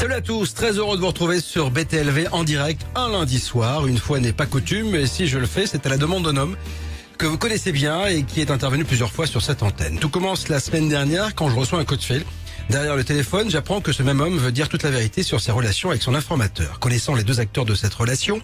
Salut à tous, très heureux de vous retrouver sur BTLV en direct un lundi soir. Une fois n'est pas coutume, mais si je le fais, c'est à la demande d'un homme que vous connaissez bien et qui est intervenu plusieurs fois sur cette antenne. Tout commence la semaine dernière quand je reçois un coup de fil. Derrière le téléphone, j'apprends que ce même homme veut dire toute la vérité sur ses relations avec son informateur. Connaissant les deux acteurs de cette relation,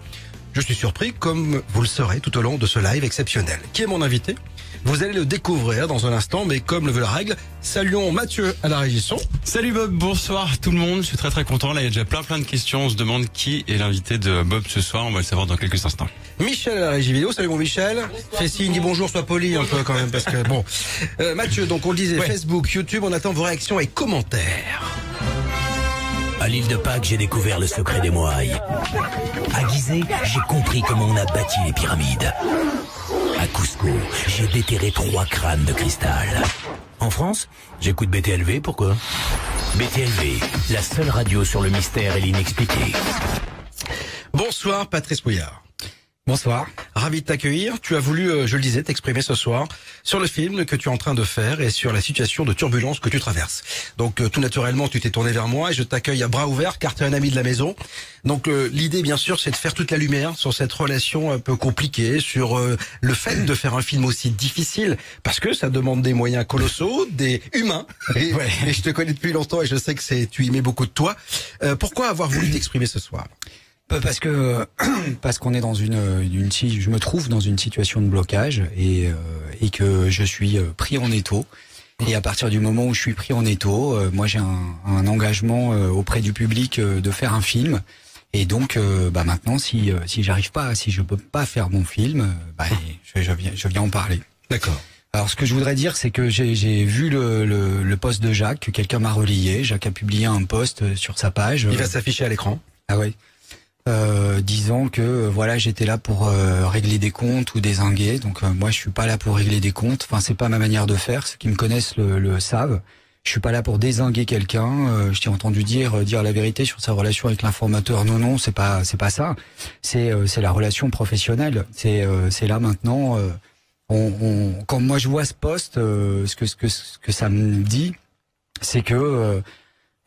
je suis surpris, comme vous le serez tout au long de ce live exceptionnel. Qui est mon invité ? Vous allez le découvrir dans un instant, mais comme le veut la règle, saluons Mathieu à la régisson. Salut Bob, bonsoir tout le monde, je suis très content. Là il y a déjà plein de questions, on se demande qui est l'invité de Bob ce soir, on va le savoir dans quelques instants. Michel à la régie vidéo, salut mon Michel. Fais signe, dis bonjour, sois poli un peu quand même, parce que bon. Mathieu, donc on le disait, ouais. Facebook, YouTube, on attend vos réactions et commentaires. À l'île de Pâques, j'ai découvert le secret des Moaïs. À Gizeh, j'ai compris comment on a bâti les pyramides. À Cusco, j'ai déterré 3 crânes de cristal. En France, j'écoute BTLV, pourquoi ? BTLV, la seule radio sur le mystère et l'inexpliqué. Bonsoir Patrice Pouillard. Bonsoir. Ravi de t'accueillir. Tu as voulu, je le disais, t'exprimer ce soir sur le film que tu es en train de faire et sur la situation de turbulence que tu traverses. Donc tout naturellement, tu t'es tourné vers moi et je t'accueille à bras ouverts car tu es un ami de la maison. Donc l'idée, bien sûr, c'est de faire toute la lumière sur cette relation un peu compliquée, sur le fait de faire un film aussi difficile parce que ça demande des moyens colossaux, des humains. Et, ouais. Et je te connais depuis longtemps et je sais que tu y mets beaucoup de toi. Pourquoi avoir voulu t'exprimer ce soir ? Parce qu'on est dans je me trouve dans une situation de blocage et que je suis pris en étau. Et à partir du moment où je suis pris en étau, moi j'ai un engagement auprès du public de faire un film. Et donc maintenant si j'arrive pas, si je peux pas faire mon film, je viens en parler. D'accord. Alors ce que je voudrais dire, c'est que j'ai vu le post de Jacques, que quelqu'un m'a relayé. Jacques a publié un post sur sa page. Il va s'afficher à l'écran. Ah oui. Disant que voilà, j'étais là pour régler des comptes ou dézinguer. Donc moi je suis pas là pour régler des comptes, enfin c'est pas ma manière de faire, ceux qui me connaissent le savent. Je suis pas là pour dézinguer quelqu'un. Je t'ai entendu dire la vérité sur sa relation avec l'informateur. Non, c'est pas ça. C'est la relation professionnelle. C'est là maintenant quand moi je vois ce post, ce que ça me dit, c'est que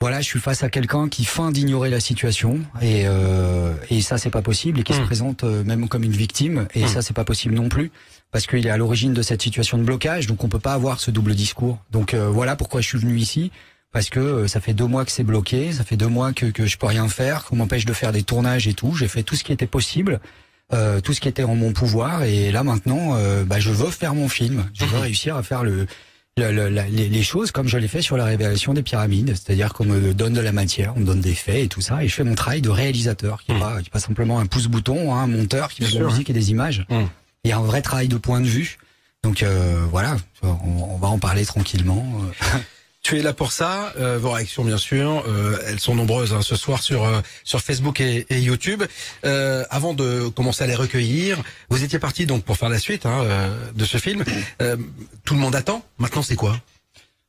voilà, je suis face à quelqu'un qui feint d'ignorer la situation et ça c'est pas possible et qui se présente même comme une victime et ça c'est pas possible non plus parce qu'il est à l'origine de cette situation de blocage, donc on peut pas avoir ce double discours. Donc voilà pourquoi je suis venu ici, parce que ça fait 2 mois que c'est bloqué, ça fait 2 mois que je peux rien faire, qu'on m'empêche de faire des tournages et tout. J'ai fait tout ce qui était possible, tout ce qui était en mon pouvoir et là maintenant je veux faire mon film, je veux réussir à faire les choses comme je l'ai fait sur la révélation des pyramides, c'est-à-dire qu'on me donne de la matière, on me donne des faits et tout ça, et je fais mon travail de réalisateur, qui est pas simplement un pouce-bouton, un monteur qui met de la musique et des images. Il y a un vrai travail de point de vue. Donc voilà, on va en parler tranquillement. Tu es là pour ça. Vos réactions, bien sûr, elles sont nombreuses ce soir sur Facebook et YouTube. Avant de commencer à les recueillir, vous étiez parti donc pour faire la suite de ce film. Tout le monde attend. Maintenant, c'est quoi ?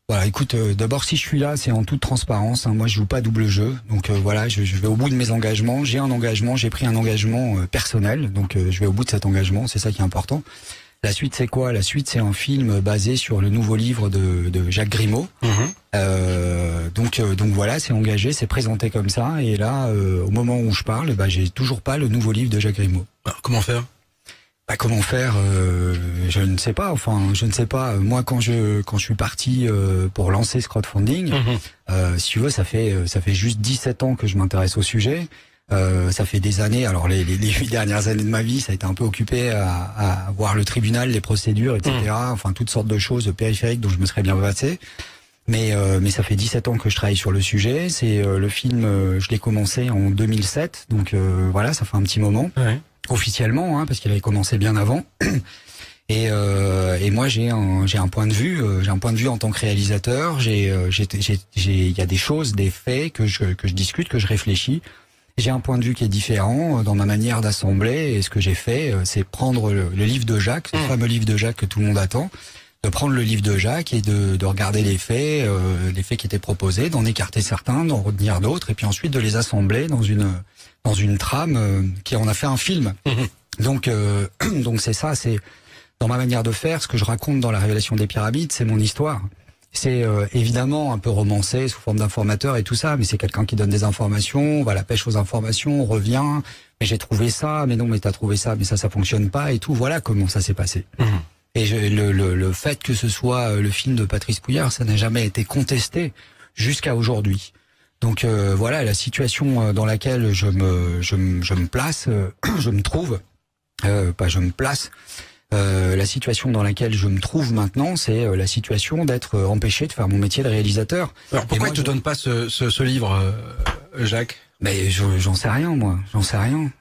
Voilà, écoute, d'abord si je suis là, c'est en toute transparence. Moi, je joue pas double jeu. Donc voilà, je vais au bout de mes engagements. J'ai pris un engagement personnel. Donc je vais au bout de cet engagement. C'est ça qui est important. La suite, c'est quoi ? La suite, c'est un film basé sur le nouveau livre de Jacques Grimaud. Donc voilà, c'est engagé, c'est présenté comme ça. Et là, au moment où je parle, j'ai toujours pas le nouveau livre de Jacques Grimaud. Alors, comment faire ? Comment faire ? Je ne sais pas. Moi, quand je suis parti pour lancer ce crowdfunding, si tu veux, ça fait juste 17 ans que je m'intéresse au sujet. Ça fait des années, alors les 8 dernières années de ma vie, ça a été un peu occupé à voir le tribunal, les procédures, etc. Enfin, toutes sortes de choses périphériques dont je me serais bien passé. Mais ça fait 17 ans que je travaille sur le sujet. C'est le film, je l'ai commencé en 2007, donc voilà, ça fait un petit moment. Ouais. Officiellement, parce qu'il avait commencé bien avant. Et moi j'ai un point de vue, en tant que réalisateur. Il y a des choses, des faits que je discute, que je réfléchis. J'ai un point de vue qui est différent dans ma manière d'assembler, et ce que j'ai fait, c'est prendre le livre de Jacques, ce fameux livre de Jacques que tout le monde attend, de prendre le livre de Jacques et de regarder les faits qui étaient proposés, d'en écarter certains, d'en retenir d'autres, et puis ensuite de les assembler dans une trame qui en a fait un film. Donc c'est ça, c'est dans ma manière de faire, ce que je raconte dans la révélation des pyramides, c'est mon histoire. C'est évidemment un peu romancé sous forme d'informateur et tout ça, mais c'est quelqu'un qui donne des informations, on va à la pêche aux informations, on revient, mais j'ai trouvé ça, mais non, mais t'as trouvé ça, mais ça fonctionne pas et tout. Voilà comment ça s'est passé. Et le fait que ce soit le film de Patrice Pouillard, ça n'a jamais été contesté jusqu'à aujourd'hui. Donc voilà la situation dans laquelle je me place, je me trouve, pas je me place. La situation dans laquelle je me trouve maintenant, c'est la situation d'être empêché de faire mon métier de réalisateur. Alors pourquoi tu te donnes pas ce livre, Jacques? Mais j'en sais rien, moi. J'en sais rien.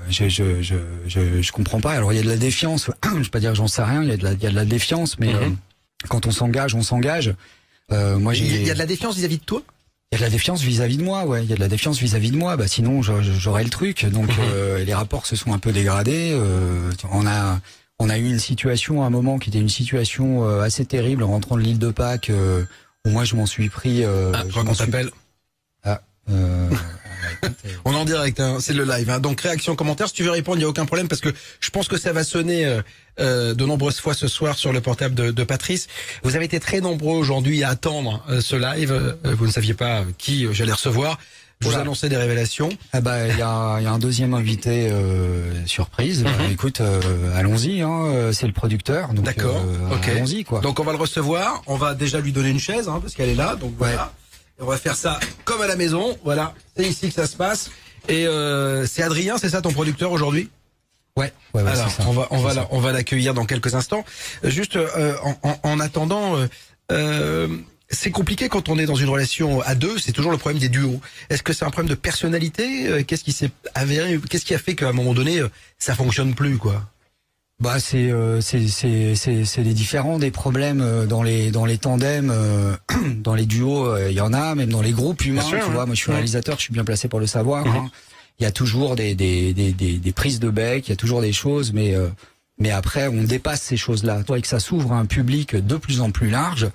Je comprends pas. Alors il y a de la défiance. Je vais pas dire que j'en sais rien. Il y a de la défiance, mais quand on s'engage, on s'engage. Moi, il y a de la défiance vis-à-vis de toi? Il y a de la défiance vis-à-vis de moi, ouais. Il y a de la défiance vis-à-vis de moi. Bah sinon, j'aurais le truc. Donc les rapports se sont un peu dégradés. On a eu une situation à un moment qui était une situation assez terrible en rentrant de l'île de Pâques où moi je m'en suis pris. Comment t'appelles? On est en direct, hein, c'est le live. Hein. Donc réaction, commentaire, si tu veux répondre, il n'y a aucun problème parce que je pense que ça va sonner de nombreuses fois ce soir sur le portable de Patrice. Vous avez été très nombreux aujourd'hui à attendre ce live. Vous ne saviez pas qui j'allais recevoir. Je vous annonçais des révélations. Ah bah il y a un deuxième invité surprise. Écoute, allons-y. Hein, c'est le producteur. D'accord. Ok. Allons-y quoi. Donc on va le recevoir. On va déjà lui donner une chaise hein, parce qu'elle est là. Donc voilà. On va faire ça comme à la maison, voilà. C'est ici que ça se passe. Et c'est Adrien, c'est ça ton producteur aujourd'hui? Ouais. Alors, c'est ça. on va l'accueillir dans quelques instants. Juste en attendant, c'est compliqué quand on est dans une relation à deux. C'est toujours le problème des duos. Est-ce que c'est un problème de personnalité? Qu'est-ce qui s'est avéré? Qu'est-ce qui a fait qu'à un moment donné, ça fonctionne plus, quoi? Bah c'est les différents des problèmes dans les tandems, dans les duos, il y en a, même dans les groupes humains. Tu vois, moi je suis réalisateur, je suis bien placé pour le savoir. Hein. Il y a toujours des prises de bec, il y a toujours des choses, mais après on dépasse ces choses-là. Toi, et que ça s'ouvre à un public de plus en plus large.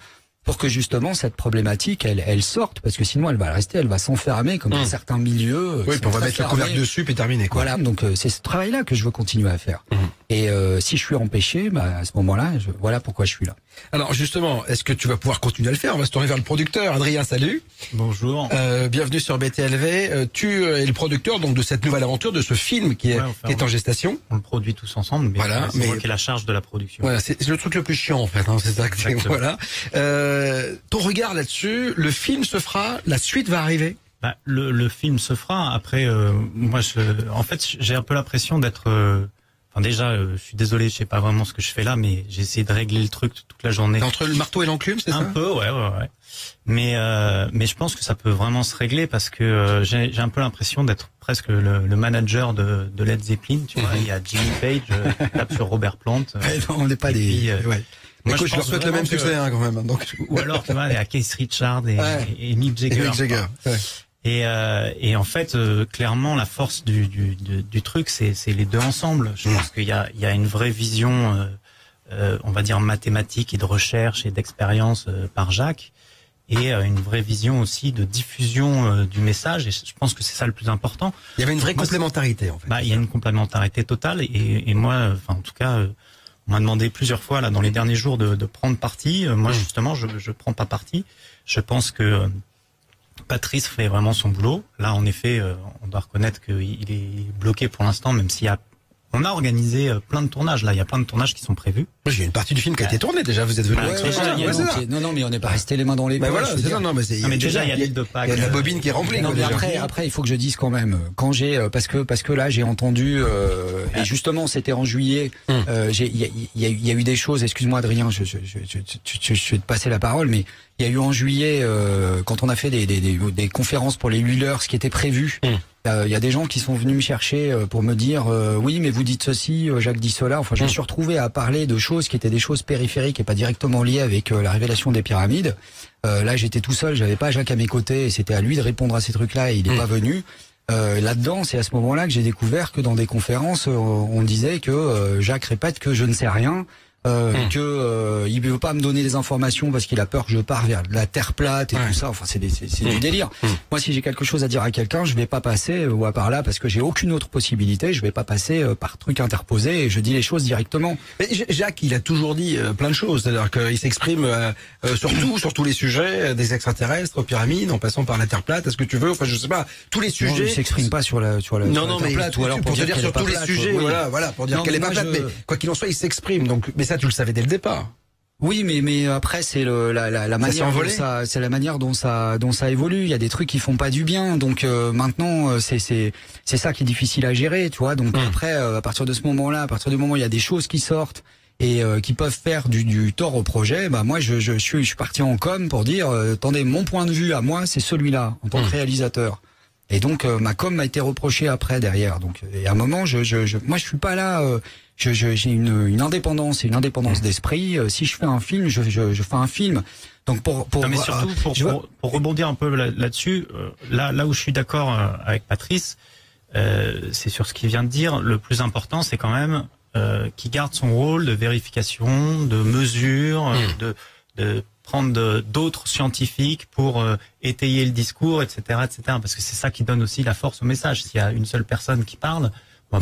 Pour que justement cette problématique elle sorte, parce que sinon elle va rester, elle va s'enfermer comme dans certains milieux. Oui, puis on va mettre le couvercle dessus et terminer quoi. Voilà, donc c'est ce travail-là que je veux continuer à faire. Et si je suis empêché, bah à ce moment-là, voilà pourquoi je suis là. Alors justement, est-ce que tu vas pouvoir continuer à le faire? On va se tourner vers le producteur. Adrien, salut. Bonjour. Bienvenue sur BTLV. Tu es le producteur donc de cette nouvelle aventure, de ce film qui est en gestation. On le produit tous ensemble, mais voilà, c'est moi qui ai la charge de la production. Voilà, c'est le truc le plus chiant en fait. Hein, c'est ça. Voilà. Ton regard là-dessus, le film se fera, la suite va arriver. Bah, le film se fera. Après, moi, en fait, j'ai un peu l'impression d'être. Enfin, déjà, je suis désolé, je sais pas vraiment ce que je fais là, mais j'ai essayé de régler le truc toute la journée. Entre le marteau et l'enclume, c'est ça? Un peu, ouais. Mais je pense que ça peut vraiment se régler parce que j'ai un peu l'impression d'être presque le manager de Led Zeppelin. Tu vois, il y a Jimmy Page, qui tape sur Robert Plant. Non, on n'est pas des. Moi, je leur souhaite le même succès hein, quand même. Donc. Ou alors, tu vois, il y a Keith Richards et Mick Jagger. Mick Jagger. Et en fait, clairement, la force du truc, c'est les deux ensemble. Je pense qu'il y a une vraie vision, on va dire mathématique et de recherche et d'expérience par Jacques, et une vraie vision aussi de diffusion du message. Et je pense que c'est ça le plus important. Il y avait une vraie complémentarité en fait. Bah, il y a une complémentarité totale. Et moi, enfin, en tout cas. On m'a demandé plusieurs fois là dans les derniers jours de prendre parti. Moi justement, je prends pas parti. Je pense que Patrice fait vraiment son boulot. Là, en effet, on doit reconnaître qu'il est bloqué pour l'instant, même s'il y a. On a organisé plein de tournages. Là, il y a plein de tournages qui sont prévus. J'ai une partie du film qui a été tournée déjà. Vous êtes venu. Non, mais on n'est pas resté les mains dans les poches. Voilà, c'est ça. Non, mais déjà, il y a l'île de Pâques. Il y a la bobine qui est remplie. Non, mais après, il faut que je dise quand même. Quand j'ai, parce que là, j'ai entendu. Et justement, c'était en juillet. Il y a eu des choses. Excuse-moi, Adrien, je vais te passer la parole, mais il y a eu en juillet quand on a fait des conférences pour les huileurs, ce qui était prévu. Il y a des gens qui sont venus me chercher pour me dire oui mais vous dites ceci, Jacques dit cela. Enfin je me suis retrouvé à parler de choses qui étaient des choses périphériques et pas directement liées avec la révélation des pyramides. Là j'étais tout seul, j'avais pas Jacques à mes côtés et c'était à lui de répondre à ces trucs-là et il n'est pas venu. Là-dedans c'est à ce moment-là que j'ai découvert que dans des conférences on disait que Jacques répète que je ne sais rien. il veut pas me donner des informations parce qu'il a peur que je parte vers la terre plate et tout ça. Enfin, c'est du délire. Moi, si j'ai quelque chose à dire à quelqu'un, je vais pas passer par là parce que j'ai aucune autre possibilité. Je vais pas passer par truc interposé et je dis les choses directement. Mais Jacques, il a toujours dit plein de choses. C'est-à-dire qu'il s'exprime sur tous les sujets, des extraterrestres, aux pyramides, en passant par la terre plate. Est-ce que tu veux, enfin, je sais pas, tous les sujets. Non, il s'exprime pas sur la terre plate, ou alors pour te dire sur tous les sujets, voilà, pour dire qu'elle est pas plate. Mais quoi qu'il en soit, il s'exprime. Donc, mais ça, tu le savais dès le départ. Oui, mais après c'est la manière dont ça évolue. Il y a des trucs qui font pas du bien. Donc maintenant c'est ça qui est difficile à gérer, tu vois. Donc après à partir de ce moment-là, à partir du moment où il y a des choses qui sortent et qui peuvent faire du tort au projet, bah moi je suis parti en com pour dire attendez, mon point de vue à moi c'est celui-là en tant que réalisateur. Et donc ma com m'a été reprochée après derrière. Donc et à un moment moi je suis pas là. J'ai une indépendance et une indépendance d'esprit. Si je fais un film, je fais un film. Donc non, mais surtout pour rebondir un peu là-dessus, là où je suis d'accord avec Patrice, c'est sur ce qu'il vient de dire. Le plus important, c'est quand même qu'il garde son rôle de vérification, de mesure, de prendre d'autres scientifiques pour étayer le discours, etc., etc. Parce que c'est ça qui donne aussi la force au message. S'il y a une seule personne qui parle.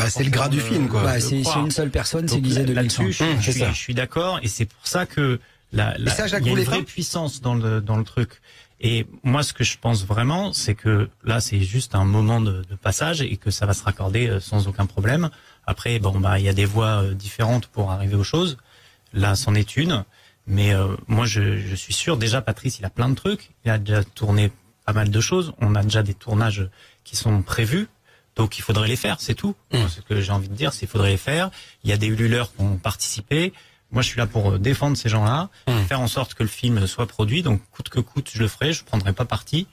C'est le gras du film, quoi. C'est une seule personne, c'est Lisée de là-dessus. Je suis d'accord, et c'est pour ça que il y a une vraie puissance dans le truc. Et moi, ce que je pense vraiment, c'est que là, c'est juste un moment de passage et que ça va se raccorder sans aucun problème. Après, il y a des voies différentes pour arriver aux choses. Là, c'en est une. Mais moi, je suis sûr. Déjà, Patrice, il a plein de trucs. Il a déjà tourné pas mal de choses. On a déjà des tournages qui sont prévus. Donc il faudrait les faire, c'est tout. Ce que j'ai envie de dire, c'est qu'il faudrait les faire. Il y a des ululeurs qui ont participé. Moi, je suis là pour défendre ces gens-là, faire en sorte que le film soit produit. Donc coûte que coûte, je le ferai. Je prendrai pas parti.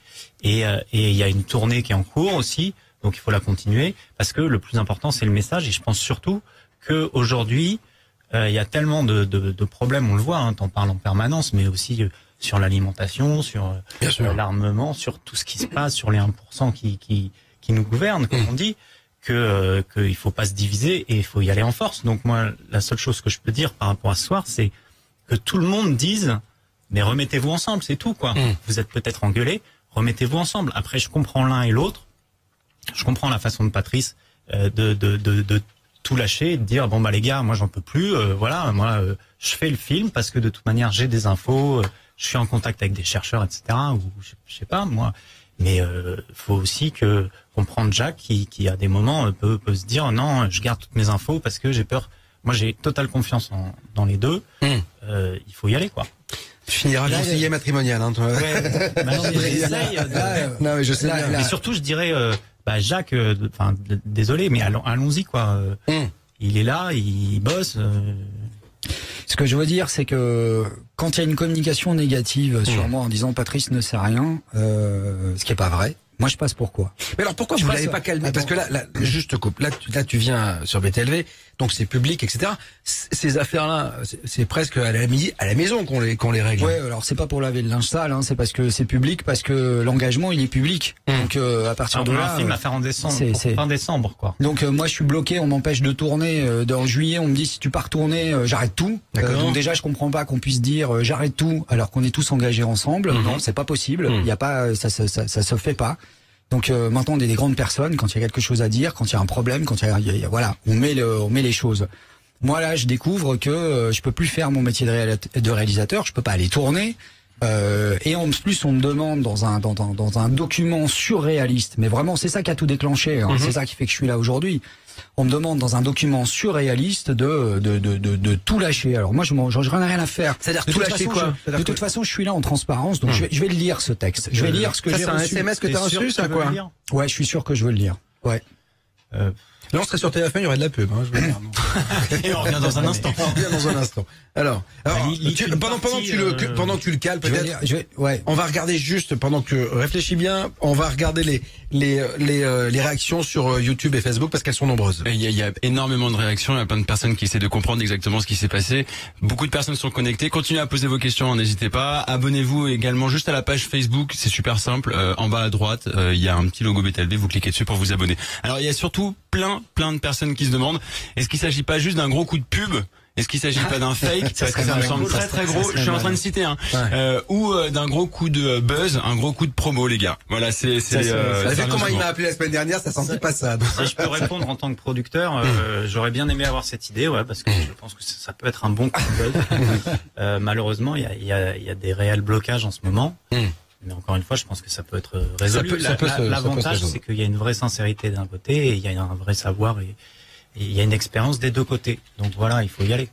Et il y a une tournée qui est en cours aussi. Donc il faut la continuer parce que le plus important, c'est le message. Et je pense surtout que aujourd'hui, il y a tellement de problèmes. On le voit. T'en parles en permanence, mais aussi sur l'alimentation, sur l'armement, sur tout ce qui se passe, sur les 1% qui nous gouverne, comme on dit, qu'il faut pas se diviser et il faut y aller en force. Donc moi, la seule chose que je peux dire par rapport à ce soir, c'est que tout le monde dise, mais remettez-vous ensemble, c'est tout, quoi. Vous êtes peut-être engueulés, remettez-vous ensemble. Après, je comprends l'un et l'autre. Je comprends la façon de Patrice de tout lâcher et de dire, les gars, moi j'en peux plus, je fais le film parce que de toute manière, j'ai des infos, je suis en contact avec des chercheurs, etc., ou je sais pas, moi. Mais faut aussi comprendre Jacques qui à des moments peut se dire non, je garde toutes mes infos parce que j'ai peur. Moi, j'ai totale confiance dans les deux. Il faut y aller, quoi. Tu finiras conseiller matrimonial, hein, toi. Ouais. Non, mais je sais bien. Mais surtout, je dirais, Jacques, désolé, mais allons-y, quoi. Il est là, il bosse. Ce que je veux dire, c'est que quand il y a une communication négative sur moi en disant Patrice ne sait rien, ce qui est pas vrai, moi je passe pour quoi? Mais alors pourquoi vous l'avez pas calmé? Parce que là, juste coupe. Là, tu viens sur BTLV, donc c'est public, etc. Ces affaires-là, c'est presque à la maison qu'on les règle. Ouais, alors c'est pas pour laver le linge sale, c'est parce que c'est public, parce que l'engagement il est public. Donc à partir de là, un film à faire en décembre, fin décembre, quoi. Donc moi je suis bloqué, on m'empêche de tourner. En juillet, on me dit si tu pars tourner, j'arrête tout. Donc déjà je comprends pas qu'on puisse dire j'arrête tout alors qu'on est tous engagés ensemble. Non, c'est pas possible. Il y a pas, ça se fait pas. Donc maintenant on est des grandes personnes. Quand il y a quelque chose à dire, quand il y a un problème, quand voilà, on met les choses. Moi là, je découvre que je peux plus faire mon métier de réalisateur. Je peux pas aller tourner. Et en plus, on me demande dans un document surréaliste. Mais vraiment, c'est ça qui a tout déclenché. C'est ça qui fait que je suis là aujourd'hui. On me demande dans un document surréaliste de tout lâcher. Alors moi, j'en ai rien à faire. C'est-à-dire tout lâcher quoi? De toute façon, je suis là en transparence, donc je vais le lire ce texte. Je vais lire ce que j'ai reçu. C'est un SMS que t'as reçu, ça quoi? Ouais, je suis sûr que je veux le lire. Ouais. Là, on serait sur TF1, il y aurait de la pub, je veux dire. Et on revient dans un instant. Alors, pendant que tu le cales, peut-être. On va regarder juste, pendant que, réfléchis bien, on va regarder les réactions sur YouTube et Facebook parce qu'elles sont nombreuses. Il y a énormément de réactions, il y a plein de personnes qui essaient de comprendre exactement ce qui s'est passé. Beaucoup de personnes sont connectées. Continuez à poser vos questions, n'hésitez pas. Abonnez-vous également juste à la page Facebook, c'est super simple. En bas à droite, il y a un petit logo BTLV, vous cliquez dessus pour vous abonner. Alors il y a surtout plein de personnes qui se demandent, est-ce qu'il s'agit pas juste d'un gros coup de pub Est-ce qu'il s'agit pas d'un fake parce que ça me marrant. semble très très gros. Je suis en train de citer ou d'un gros coup de buzz, un gros coup de promo, les gars. Voilà, c'est. Vu comment il m'a appelé la semaine dernière, ça sentit pas ça. Si je peux répondre en tant que producteur, j'aurais bien aimé avoir cette idée, ouais, parce que je pense que ça peut être un bon coup de buzz. Malheureusement, il y a des réels blocages en ce moment. Mais encore une fois, je pense que ça peut être résolu. L'avantage, c'est qu'il y a une vraie sincérité d'un côté et il y a un vrai savoir et il y a une expérience des deux côtés. Donc voilà, il faut y aller.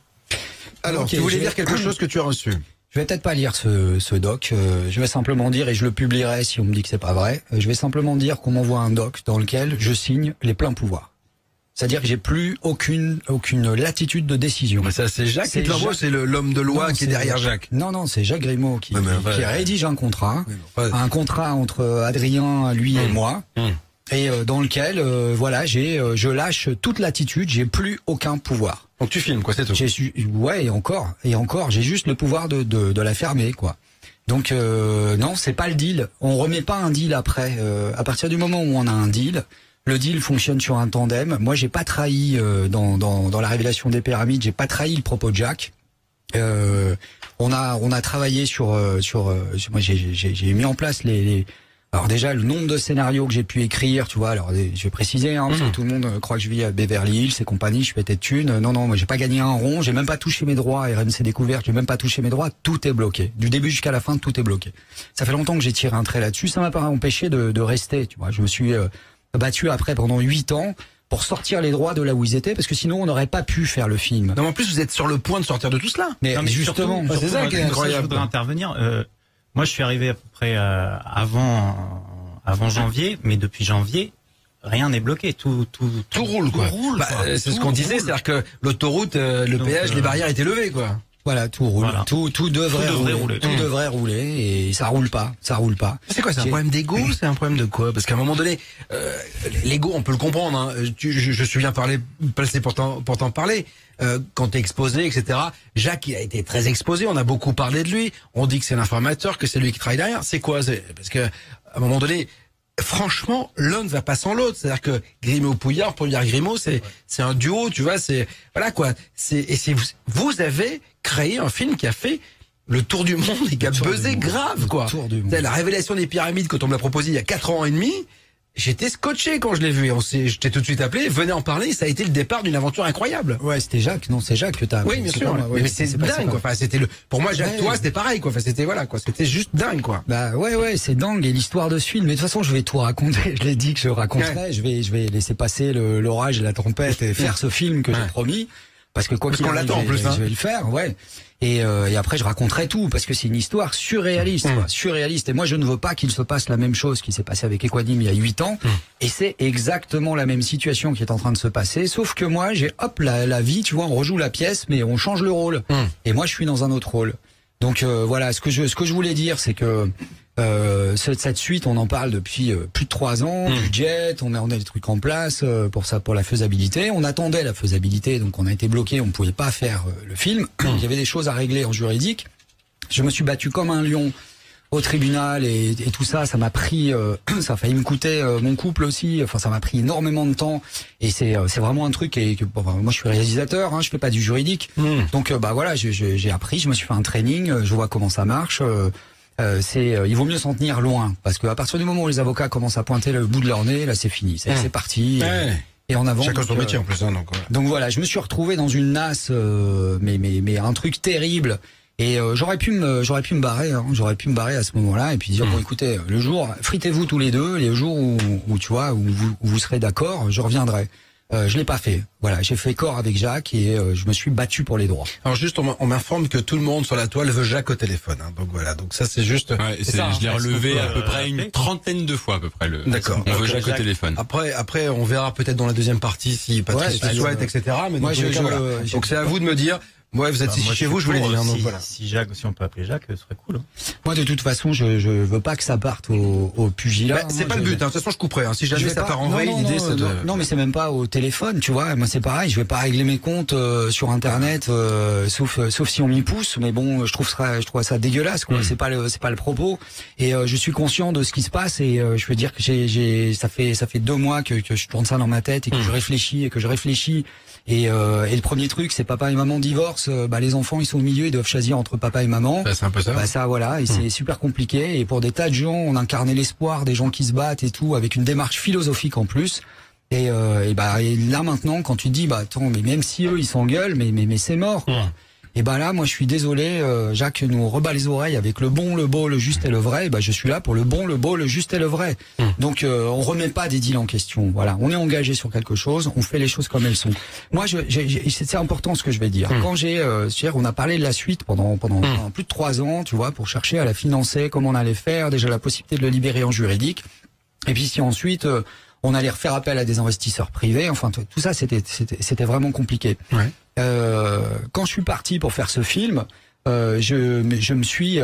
Alors, Okay, tu voulais dire quelque chose que tu as reçu? Je vais peut-être pas lire ce doc. Je vais simplement dire, et je le publierai si on me dit que c'est pas vrai. Je vais simplement dire qu'on m'envoie un doc dans lequel je signe les pleins pouvoirs. C'est-à-dire que j'ai plus aucune latitude de décision. Mais ça, c'est Jacques qui te l'envoie, c'est l'homme de loi qui est derrière Jacques. Non, c'est Jacques Grimaud qui rédige un contrat. Un contrat entre Adrien, lui et moi. Et dans lequel, voilà, je lâche toute latitude, j'ai plus aucun pouvoir. Donc tu filmes, quoi, c'est tout. Ouais, et encore, j'ai juste le pouvoir de la fermer, quoi. Donc non, c'est pas le deal. On remet pas un deal après. À partir du moment où on a un deal, le deal fonctionne sur un tandem. Moi, j'ai pas trahi dans la révélation des pyramides, j'ai pas trahi le propos de Jacques. On a travaillé sur moi j'ai mis en place alors déjà le nombre de scénarios que j'ai pu écrire, tu vois. Alors je vais préciser, parce que tout le monde croit que je vis à Beverly Hills et compagnie, je fais tête thune. Non, moi j'ai pas gagné un rond, j'ai même pas touché mes droits. RMC Découverte, j'ai même pas touché mes droits. Tout est bloqué, du début jusqu'à la fin, tout est bloqué. Ça fait longtemps que j'ai tiré un trait là-dessus. Ça m'a pas empêché de rester, tu vois. Je me suis battu après pendant 8 ans pour sortir les droits de là où ils étaient, parce que sinon on n'aurait pas pu faire le film. Non, en plus vous êtes sur le point de sortir de tout cela. Mais justement, c'est ça qui est incroyable. Je voudrais intervenir. Moi, je suis arrivé à peu près avant janvier, mais depuis janvier, rien n'est bloqué. Tout roule, quoi. C'est ce qu'on disait, c'est-à-dire que l'autoroute, le péage, les barrières étaient levées, quoi. Voilà, tout roule. Voilà. Tout devrait rouler. Tout devrait rouler et ça roule pas. C'est quoi, c'est un problème d'ego? C'est un problème de quoi? Parce qu'à un moment donné, l'ego, on peut le comprendre, hein. Je suis bien placé pour t'en parler. Quand t'es exposé, etc. Jacques, il a été très exposé. On a beaucoup parlé de lui. On dit que c'est l'informateur, que c'est lui qui travaille derrière. C'est quoi? Parce que, à un moment donné, franchement, l'un ne va pas sans l'autre. C'est-à-dire que Grimaud Pouillard, Pouillard Grimaud, c'est un duo, tu vois, voilà, quoi. Vous avez créé un film qui a fait le tour du monde et qui a buzzé grave, quoi. La révélation des pyramides, quand on me l'a proposé il y a 4 ans et demi, j'étais scotché quand je l'ai vu. Je t'ai tout de suite appelé, venez en parler. Ça a été le départ d'une aventure incroyable. Ouais, c'était Jacques. Non, c'est Jacques que t'as. Oui, bien sûr. Mais c'est dingue, quoi. Enfin, pour moi, Jacques, toi, c'était pareil, quoi. Enfin, c'était juste dingue, quoi. Bah, ouais, c'est dingue. Et l'histoire de ce film. Mais de toute façon, je vais tout raconter. Je l'ai dit que je raconterais. Ouais. Je vais laisser passer l'orage et la tempête et faire ce film que j'ai promis. Parce que quoi qu'il arrive, je vais le faire, ouais. Et après, je raconterai tout, parce que c'est une histoire surréaliste, quoi, surréaliste. Et moi, je ne veux pas qu'il se passe la même chose qui s'est passé avec Equanime il y a 8 ans. Et c'est exactement la même situation qui est en train de se passer, sauf que moi, j'ai, la vie, tu vois, on rejoue la pièce, mais on change le rôle. Et moi, je suis dans un autre rôle. Donc voilà, ce que je voulais dire, c'est que cette suite, on en parle depuis plus de 3 ans. Budget, on a des trucs en place pour la faisabilité. On attendait la faisabilité, donc on a été bloqué, on ne pouvait pas faire le film. Il y avait des choses à régler en juridique. Je me suis battu comme un lion au tribunal et tout ça. Ça m'a pris, ça a failli me coûter mon couple aussi. Enfin, ça m'a pris énormément de temps. Et c'est vraiment un truc moi, je suis réalisateur, je fais pas du juridique. Donc voilà, j'ai appris, je me suis fait un training, je vois comment ça marche. Il vaut mieux s'en tenir loin, parce qu'à partir du moment où les avocats commencent à pointer le bout de leur nez, là c'est fini, c'est parti. Et en avant. Chacun son métier en plus, donc voilà, je me suis retrouvé dans une nasse, mais un truc terrible. Et j'aurais pu me barrer, j'aurais pu me barrer à ce moment-là et puis dire bon écoutez, le jour, fritez-vous tous les deux, les jours où tu vois où vous serez d'accord, je reviendrai. Je l'ai pas fait. Voilà, j'ai fait corps avec Jacques et je me suis battu pour les droits. Alors juste, on m'informe que tout le monde sur la toile veut Jacques au téléphone. Donc voilà, donc ça c'est juste. Ouais, je l'ai relevé à peu près une trentaine de fois à peu près. D'accord. On veut Jacques au téléphone. Après, on verra peut-être dans la deuxième partie si Patrice le souhaite, etc. Mais moi, donc c'est à vous de me dire. Ouais, vous êtes ici chez vous, je vous l'ai dit. Donc voilà. Si Jacques, si on peut appeler Jacques, ce serait cool. Moi, de toute façon, je veux pas que ça parte au pugilat. C'est pas le but. De toute façon, je couperai. Si jamais ça part en vrille, l'idée c'est de. Non, mais c'est même pas au téléphone, tu vois. Moi, c'est pareil. Je vais pas régler mes comptes sur Internet, sauf si on m'y pousse. Mais bon, je trouve ça dégueulasse, quoi. C'est pas le propos. Et je suis conscient de ce qui se passe. Et je veux dire que ça fait 2 mois que je tourne ça dans ma tête et que je réfléchis. Et le premier truc, c'est papa et maman divorcent. divorce, les enfants ils sont au milieu, ils doivent choisir entre papa et maman. C'est un peu ça. Ça voilà, et c'est super compliqué. Et pour des tas de gens, on incarnait l'espoir des gens qui se battent et tout, avec une démarche philosophique en plus. Et là maintenant, quand tu te dis attends, mais même si eux ils s'engueulent, mais c'est mort, quoi. Et là, moi, je suis désolé, Jacques nous rebat les oreilles avec le bon, le beau, le juste et le vrai. Et je suis là pour le bon, le beau, le juste et le vrai. Donc, on remet pas des deals en question. Voilà, on est engagé sur quelque chose, on fait les choses comme elles sont. Moi, c'est important ce que je vais dire. Quand on a parlé de la suite pendant plus de 3 ans, tu vois, pour chercher à la financer, comment on allait faire, déjà la possibilité de le libérer en juridique. Et puis si ensuite on allait refaire appel à des investisseurs privés, enfin tout ça c'était vraiment compliqué. Ouais. Quand je suis parti pour faire ce film, je me suis,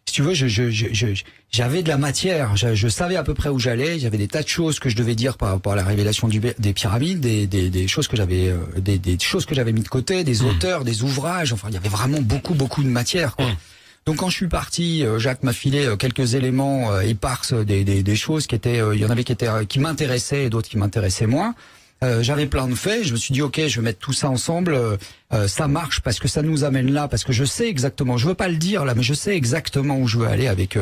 si tu veux, j'avais de la matière, je savais à peu près où j'allais, j'avais des tas de choses que je devais dire par rapport à la révélation des pyramides, des choses que j'avais, des choses que j'avais mis de côté, des auteurs, des ouvrages, enfin il y avait vraiment beaucoup de matière, quoi. Donc quand je suis parti, Jacques m'a filé quelques éléments éparses des choses qui étaient, il y en avait qui m'intéressaient et d'autres qui m'intéressaient moins. J'avais plein de faits, je me suis dit ok, je vais mettre tout ça ensemble, ça marche parce que ça nous amène là, parce que je sais exactement, je veux pas le dire là, mais je sais exactement où je veux aller avec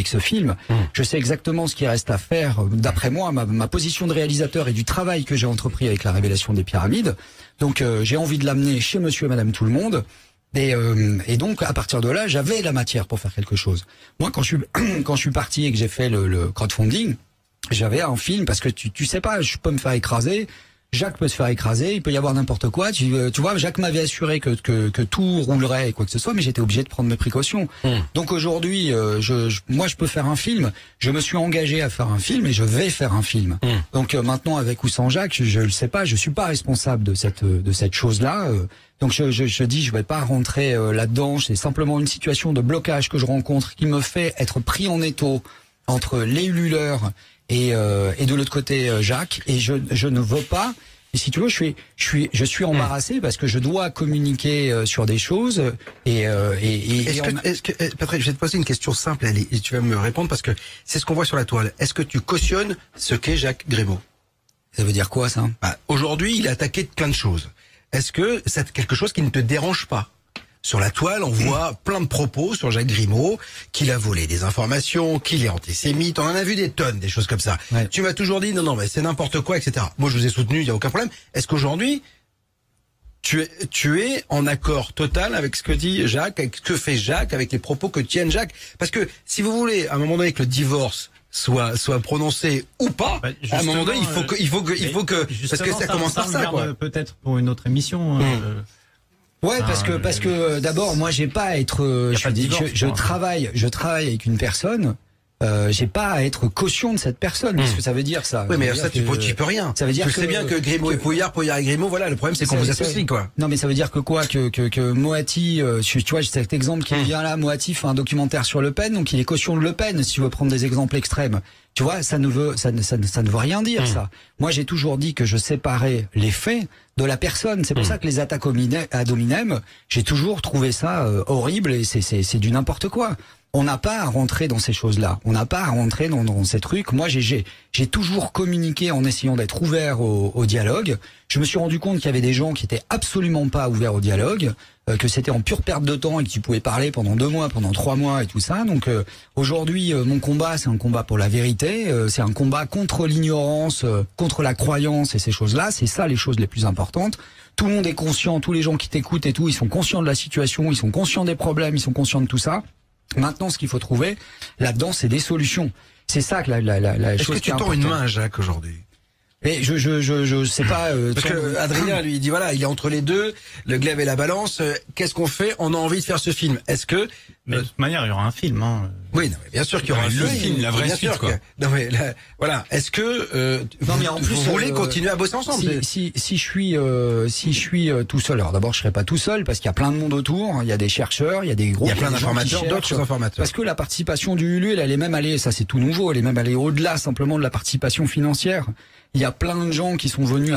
ce film. Je sais exactement ce qui reste à faire, d'après moi, ma position de réalisateur et du travail que j'ai entrepris avec la révélation des pyramides. Donc j'ai envie de l'amener chez Monsieur et Madame tout le monde. Et donc à partir de là, j'avais la matière pour faire quelque chose. Moi, quand je suis parti et que j'ai fait le crowdfunding, j'avais un film parce que tu sais pas, je peux me faire écraser, Jacques peut se faire écraser, il peut y avoir n'importe quoi. Tu vois, Jacques m'avait assuré que tout roulerait et quoi que ce soit, mais j'étais obligé de prendre mes précautions. Donc aujourd'hui, moi je peux faire un film. Je me suis engagé à faire un film et je vais faire un film. Donc maintenant, avec ou sans Jacques, je le sais pas, je suis pas responsable de cette chose-là. Donc je dis, je vais pas rentrer là-dedans. C'est simplement une situation de blocage que je rencontre qui me fait être pris en étau entre les ululeurs et de l'autre côté Jacques, et je ne veux pas. Et si tu veux, je suis embarrassé parce que je dois communiquer sur des choses Patrick, je vais te poser une question simple, allez, et tu vas me répondre parce que c'est ce qu'on voit sur la toile. Est-ce que tu cautionnes ce qu'est Jacques Grimaud? Ça veut dire quoi, ça? Aujourd'hui, il est attaqué de plein de choses. Est-ce que c'est quelque chose qui ne te dérange pas? Sur la toile, on voit plein de propos sur Jacques Grimaud, qu'il a volé des informations, qu'il est antisémite. On en a vu des tonnes, des choses comme ça. Ouais. Tu m'as toujours dit non, mais c'est n'importe quoi, etc. Moi, je vous ai soutenu, il n'y a aucun problème. Est-ce qu'aujourd'hui, tu es en accord total avec ce que dit Jacques, avec ce que fait Jacques, avec les propos que tienne Jacques? Parce que si vous voulez, à un moment donné, que le divorce soit prononcé ou pas, à un moment donné, il faut que parce que ça commence par ça, quoi. Peut-être pour une autre émission. Ouais, parce que d'abord, moi, j'ai pas à être, je travaille avec une personne. J'ai pas à être caution de cette personne. Qu'est-ce que ça veut dire, ça? Oui, mais ça, tu peux rien. Ça veut dire tu sais bien que Grimaud et Pouillard et Grimaud, voilà, le problème, c'est qu'on vous associe, quoi. Non, mais ça veut dire que quoi? Que Moati, tu vois, j'ai cet exemple qui vient là, Moati fait un documentaire sur Le Pen, donc il est caution de Le Pen, si tu veux prendre des exemples extrêmes. Tu vois, ça ne veut rien dire, ça. Moi, j'ai toujours dit que je séparais les faits de la personne. C'est pour ça que les attaques ad hominem, j'ai toujours trouvé ça horrible et c'est du n'importe quoi. On n'a pas à rentrer dans ces choses-là. On n'a pas à rentrer dans ces trucs. Moi, j'ai toujours communiqué en essayant d'être ouvert au dialogue. Je me suis rendu compte qu'il y avait des gens qui étaient absolument pas ouverts au dialogue, que c'était en pure perte de temps et que tu pouvais parler pendant 2 mois, pendant 3 mois et tout ça. Donc aujourd'hui, mon combat, c'est un combat pour la vérité. C'est un combat contre l'ignorance, contre la croyance et ces choses-là. C'est ça les choses les plus importantes. Tout le monde est conscient, tous les gens qui t'écoutent et tout, ils sont conscients de la situation, ils sont conscients des problèmes, ils sont conscients de tout ça. Maintenant, ce qu'il faut trouver là-dedans, c'est des solutions. C'est ça que la Est-ce chose que tu tends une main à Jacques aujourd'hui? Mais je sais pas. Parce que Adrien lui dit voilà, il est entre les deux, le glaive et la balance. Qu'est-ce qu'on fait? On a envie de faire ce film. Est-ce que de toute manière, il y aura un film. Hein. Oui, non, mais bien sûr qu'il y aura un film, la vraie suite, quoi. Non mais là, voilà. Est-ce que vous voulez continuer à bosser ensemble? Si je suis tout seul. Alors d'abord, je serai pas tout seul parce qu'il y a plein de monde autour. Il y a des chercheurs, il y a des groupes, il y a plein d'informateurs, d'autres informateurs. Parce que la participation du Ulule, elle est même allée, ça c'est tout nouveau, elle est même allée au-delà simplement de la participation financière. Il y a plein de gens qui sont venus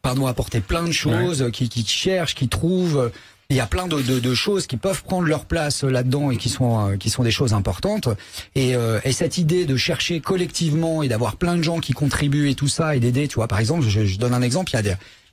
apporter plein de choses, qui cherchent, qui trouvent. Il y a plein de choses qui peuvent prendre leur place là-dedans et qui sont des choses importantes. Et cette idée de chercher collectivement et d'avoir plein de gens qui contribuent et tout ça et d'aider, tu vois, par exemple, je donne un exemple, il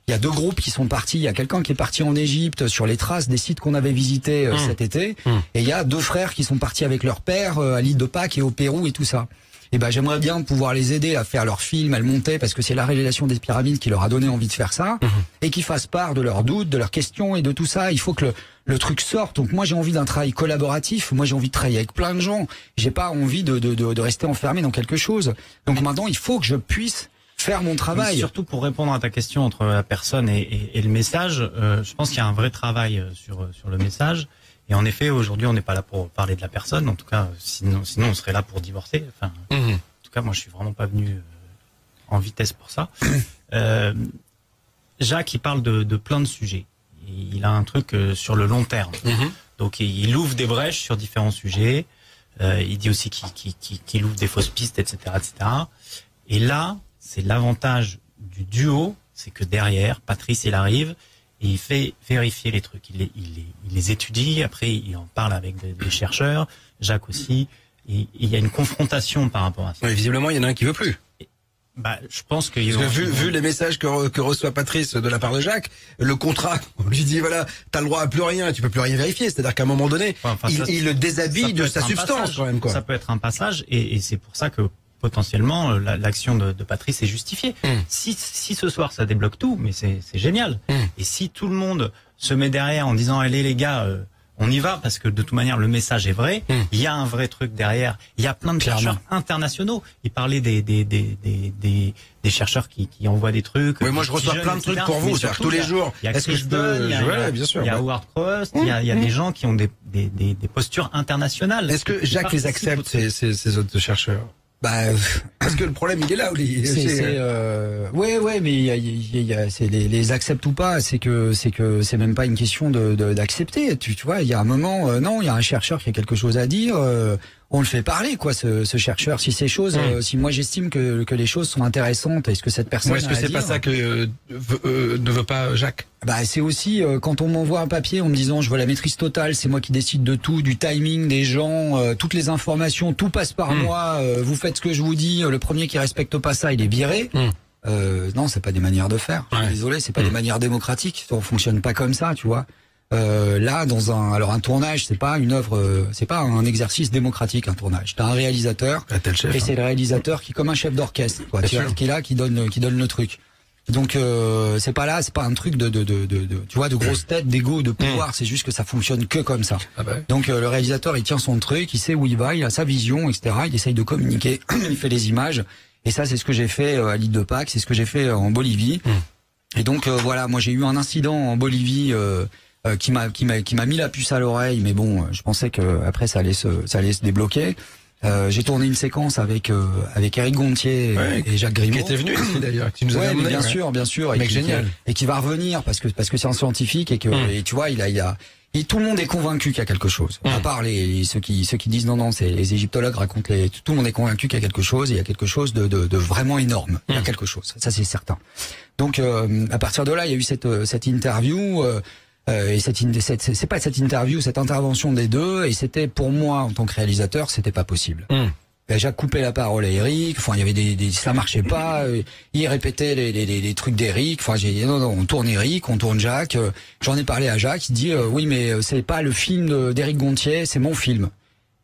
Il y a 2 groupes qui sont partis. Il y a quelqu'un qui est parti en Égypte sur les traces des sites qu'on avait visités cet été. Et il y a 2 frères qui sont partis avec leur père à l'île de Pâques et au Pérou et tout ça. Et ben j'aimerais bien pouvoir les aider à faire leur film, à le monter, parce que c'est la révélation des pyramides qui leur a donné envie de faire ça, et qu'ils fassent part de leurs doutes, de leurs questions et de tout ça. Il faut que le truc sorte. Donc moi j'ai envie d'un travail collaboratif. Moi j'ai envie de travailler avec plein de gens. J'ai pas envie de rester enfermé dans quelque chose. Donc maintenant il faut que je puisse faire mon travail. Mais surtout pour répondre à ta question entre la personne et le message, je pense qu'il y a un vrai travail sur le message. Et en effet, aujourd'hui, on n'est pas là pour parler de la personne. En tout cas, sinon on serait là pour divorcer. Enfin, en tout cas, moi, je suis vraiment pas venu en vitesse pour ça. Jacques, il parle de plein de sujets. Il a un truc sur le long terme. Donc, il ouvre des brèches sur différents sujets. Il dit aussi qu'il ouvre des fausses pistes, etc., etc. Et là, c'est l'avantage du duo, c'est que derrière, Patrice, il arrive et il fait vérifier les trucs. Il les étudie, après il en parle avec des chercheurs, Jacques aussi. Et il y a une confrontation par rapport à ça. Oui, visiblement, il y en a un qui veut plus. Bah, je pense que vu les messages que reçoit Patrice de la part de Jacques, le contrat, on lui dit voilà, t'as le droit à plus rien, tu peux plus rien vérifier. C'est-à-dire qu'à un moment donné, il le déshabille de sa substance quand même, quoi. Ça peut être un passage, et c'est pour ça que potentiellement l'action de Patrice est justifiée. Si ce soir ça débloque tout, mais c'est génial. Et si tout le monde se met derrière en disant allez les gars, on y va, parce que de toute manière le message est vrai, il y a un vrai truc derrière. Il y a plein de chercheurs internationaux. Il parlait des chercheurs qui envoient des trucs. Oui, moi je reçois plein de trucs pour vous, c'est-à-dire tous les jours. Est-ce que je peux bien sûr. Il y a Howard Cross, il y a des gens qui ont des postures internationales. Est-ce que Jacques les accepte, ces autres chercheurs? Bah, parce que le problème il est là, ouais, mais les accepte ou pas, c'est que c'est même pas une question d'accepter. Tu vois, il y a un moment, non, il y a un chercheur qui a quelque chose à dire. On le fait parler, quoi, ce chercheur. Si ces choses, si moi j'estime que les choses sont intéressantes, est-ce que cette personne est-ce que c'est pas ça que ne veut pas Jacques? Bah, c'est aussi quand on m'envoie un papier en me disant je veux la maîtrise totale, c'est moi qui décide de tout, du timing des gens, toutes les informations, tout passe par moi. Vous faites ce que je vous dis. Le premier qui respecte pas ça, il est viré. Non, c'est pas des manières de faire. Je suis désolé, c'est pas des manières démocratiques. On fonctionne pas comme ça, tu vois. Là, un tournage, c'est pas une œuvre, c'est pas un exercice démocratique, un tournage. T'as un réalisateur, et c'est le réalisateur qui, comme un chef d'orchestre, quoi, qui est là, qui donne le truc. Donc, c'est pas un truc tu vois, de grosse tête, d'ego, de pouvoir. C'est juste que ça fonctionne que comme ça. Donc, le réalisateur, il tient son truc, il sait où il va, il a sa vision, etc. Il essaye de communiquer, il fait les images. Et ça, c'est ce que j'ai fait à l'île de Pâques, c'est ce que j'ai fait en Bolivie. Et donc, voilà, moi, j'ai eu un incident en Bolivie, qui m'a mis la puce à l'oreille, mais bon, je pensais que après ça allait se débloquer. J'ai tourné une séquence avec Éric Gontier et Jacques Grimaud, qui était venu ici d'ailleurs, qui nous avait amené, bien sûr, mec génial, et qui va revenir parce que c'est un scientifique et que et tu vois, et tout le monde est convaincu qu'il y a quelque chose. À part ceux qui disent non, c'est les égyptologues racontent tout le monde est convaincu qu'il y a quelque chose, et il y a quelque chose de vraiment énorme. Il y a quelque chose, ça c'est certain. Donc à partir de là, il y a eu cette interview. Et c'est pas cette interview, cette intervention des deux, et c'était pour moi en tant que réalisateur, c'était pas possible. Jacques coupait la parole à Eric, enfin il y avait ça marchait pas, il répétait les trucs d'Eric, enfin j'ai dit non, on tourne Eric, on tourne Jacques. J'en ai parlé à Jacques, il dit oui mais c'est pas le film d'Éric Gontier, c'est mon film.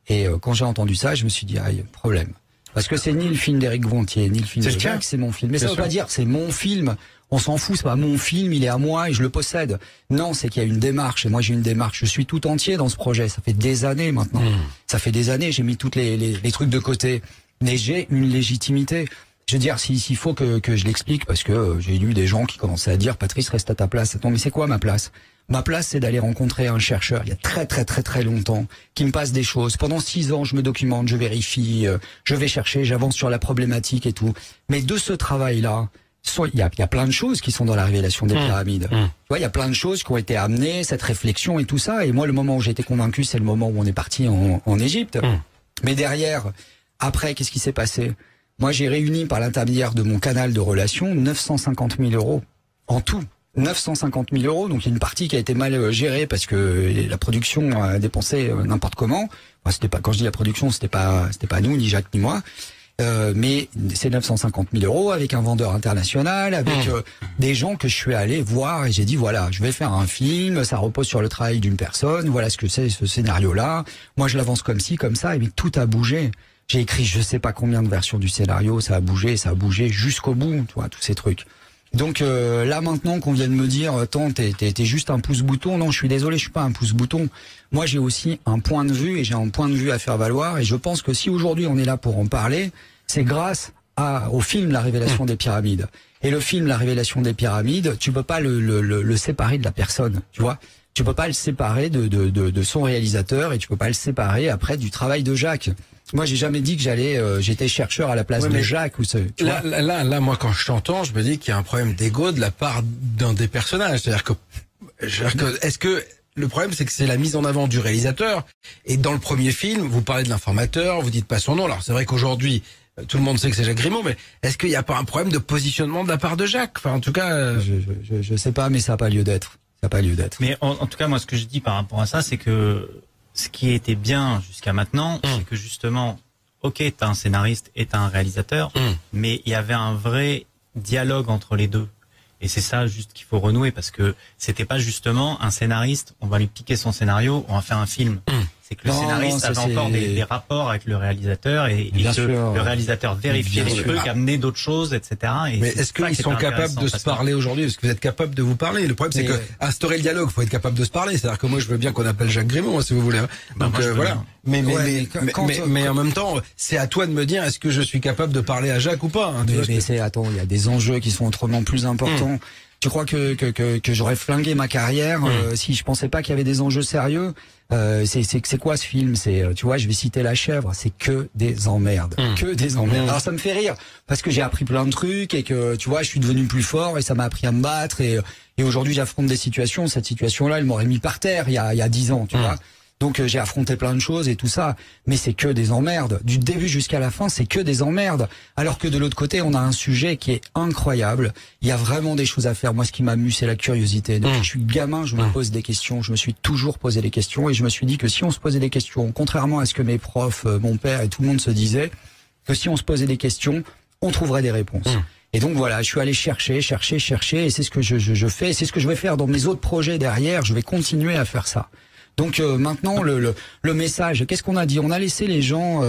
Et quand j'ai entendu ça, je me suis dit aïe, problème. Parce que c'est ni le film d'Éric Gontier, ni le film de Jacques, c'est mon film. Mais ça veut pas dire c'est mon film. On s'en fout, c'est pas mon film, il est à moi et je le possède. Non, c'est qu'il y a une démarche, et moi j'ai une démarche. Je suis tout entier dans ce projet, ça fait des années maintenant. Ça fait des années, j'ai mis toutes les trucs de côté. Mais j'ai une légitimité. Je veux dire, s'il faut que je l'explique, parce que j'ai lu des gens qui commençaient à dire Patrice, reste à ta place. Attends, mais c'est quoi ma place? Ma place, c'est d'aller rencontrer un chercheur, il y a très longtemps, qui me passe des choses. Pendant 6 ans, je me documente, je vérifie, je vais chercher, j'avance sur la problématique et tout. Mais de ce travail-là, il y a plein de choses qui sont dans la révélation des pyramides. Tu vois, il y a plein de choses qui ont été amenées, cette réflexion et tout ça. Et moi, le moment où j'ai été convaincu, c'est le moment où on est parti en Égypte. Mais derrière, après, qu'est-ce qui s'est passé? Moi, j'ai réuni par l'intermédiaire de mon canal de relations 950 000 euros en tout. 950 000 euros, donc il y a une partie qui a été mal gérée parce que la production a dépensé n'importe comment. Enfin, c'était pas, quand je dis la production, c'était pas nous, ni Jacques, ni moi. mais c'est 950 000 euros avec un vendeur international, avec des gens que je suis allé voir et j'ai dit voilà, je vais faire un film, ça repose sur le travail d'une personne, voilà ce que c'est ce scénario-là. Moi, je l'avance comme ci, comme ça, et tout a bougé. J'ai écrit je sais pas combien de versions du scénario, ça a bougé jusqu'au bout, tu vois, tous ces trucs. Donc là maintenant qu'on vient de me dire attends t'es juste un pouce-bouton, non je suis désolé, je suis pas un pouce-bouton. Moi j'ai aussi un point de vue et j'ai un point de vue à faire valoir et je pense que si aujourd'hui on est là pour en parler, c'est grâce au film La Révélation des Pyramides. Et le film La Révélation des Pyramides, tu peux pas le séparer de la personne, tu vois. Tu peux pas le séparer de son réalisateur et tu peux pas le séparer après du travail de Jacques. Moi, j'ai jamais dit que j'étais chercheur à la place de Jacques ou tu vois. Là, moi, quand je t'entends, je me dis qu'il y a un problème d'ego de la part d'un des personnages. C'est-à-dire que, est-ce que le problème, c'est que c'est la mise en avant du réalisateur. Et dans le premier film, vous parlez de l'informateur, vous dites pas son nom. Alors, c'est vrai qu'aujourd'hui, tout le monde sait que c'est Jacques Grimaud, mais est-ce qu'il n'y a pas un problème de positionnement de la part de Jacques? Enfin, en tout cas, je sais pas, mais ça n'a pas lieu d'être. Ça n'a pas lieu d'être. Mais en tout cas, moi, ce que je dis par rapport à ça, c'est que ce qui était bien jusqu'à maintenant, c'est que justement, ok, t'as un scénariste et t'as un réalisateur, mais il y avait un vrai dialogue entre les deux. Et c'est ça juste qu'il faut renouer, parce que c'était pas justement un scénariste, on va lui piquer son scénario, on va faire un film. C'est que le scénariste avait encore des rapports avec le réalisateur et que le réalisateur vérifiait les trucs, amenait d'autres choses, etc. Et mais est-ce qu'ils sont capables de se parler aujourd'hui? Est-ce que vous êtes capable de vous parler? Le problème, c'est que instaurer le dialogue, faut être capable de se parler. C'est-à-dire que moi, je veux bien qu'on appelle Jacques Grimaud, si vous voulez. Donc voilà. Mais en même temps, c'est à toi de me dire, est-ce que je suis capable de parler à Jacques ou pas? Attends, il y a des enjeux qui sont autrement plus importants. Tu crois que j'aurais flingué ma carrière si je pensais pas qu'il y avait des enjeux sérieux? C'est quoi ce film? Tu vois, je vais citer La Chèvre, c'est que des emmerdes, que des emmerdes. Alors ça me fait rire parce que j'ai appris plein de trucs et que tu vois, je suis devenu plus fort et ça m'a appris à me battre et aujourd'hui j'affronte des situations. Cette situation-là, elle m'aurait mis par terre il y a 10 ans, tu vois. Donc j'ai affronté plein de choses et tout ça, mais c'est que des emmerdes. Du début jusqu'à la fin, c'est que des emmerdes. Alors que de l'autre côté, on a un sujet qui est incroyable. Il y a vraiment des choses à faire. Moi, ce qui m'amuse, c'est la curiosité. Depuis que je suis gamin, je me pose des questions. Je me suis toujours posé des questions et je me suis dit que si on se posait des questions, contrairement à ce que mes profs, mon père et tout le monde se disaient, que si on se posait des questions, on trouverait des réponses. Et donc voilà, je suis allé chercher, et c'est ce que je fais. C'est ce que je vais faire dans mes autres projets derrière. Je vais continuer à faire ça. Donc maintenant le message, qu'est-ce qu'on a dit? On a laissé les gens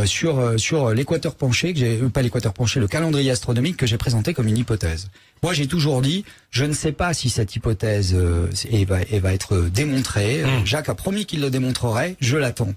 sur l'équateur penché, pas l'équateur penché, le calendrier astronomique que j'ai présenté comme une hypothèse. Moi j'ai toujours dit, je ne sais pas si cette hypothèse va être démontrée. Jacques a promis qu'il le démontrerait, je l'attends.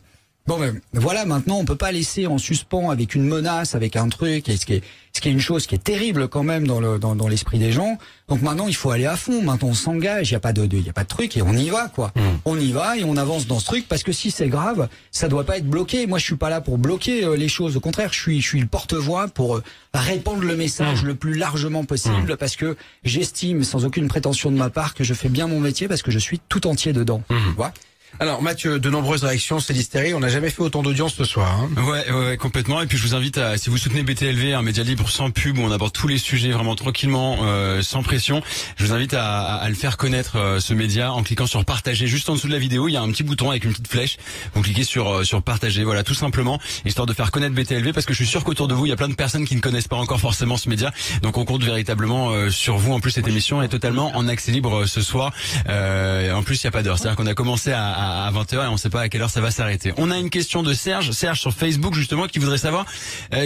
Bon ben voilà, maintenant on peut pas laisser en suspens avec une menace, avec un truc, et ce qui est une chose qui est terrible quand même dans l'esprit des gens. Donc maintenant il faut aller à fond. Maintenant on s'engage, il y a pas de truc et on y va quoi. On y va et on avance dans ce truc parce que si c'est grave, ça doit pas être bloqué. Moi je suis pas là pour bloquer les choses. Au contraire, je suis le porte-voix pour répandre le message le plus largement possible parce que j'estime sans aucune prétention de ma part que je fais bien mon métier parce que je suis tout entier dedans. Tu vois. Alors Mathieu, de nombreuses réactions, c'est l'hystérie. On n'a jamais fait autant d'audience ce soir. Hein. Ouais, complètement. Et puis je vous invite à, si vous soutenez BTLV, un média libre sans pub où on aborde tous les sujets vraiment tranquillement, sans pression, je vous invite à le faire connaître ce média en cliquant sur partager. Juste en dessous de la vidéo, il y a un petit bouton avec une petite flèche. Vous cliquez sur partager. Voilà, tout simplement, histoire de faire connaître BTLV parce que je suis sûr qu'autour de vous, il y a plein de personnes qui ne connaissent pas encore forcément ce média. Donc on compte véritablement sur vous. En plus, cette émission est totalement en accès libre ce soir. En plus, il n'y a pas d'heure. C'est-à-dire qu'on a commencé à 20h et on ne sait pas à quelle heure ça va s'arrêter. On a une question de Serge sur Facebook justement qui voudrait savoir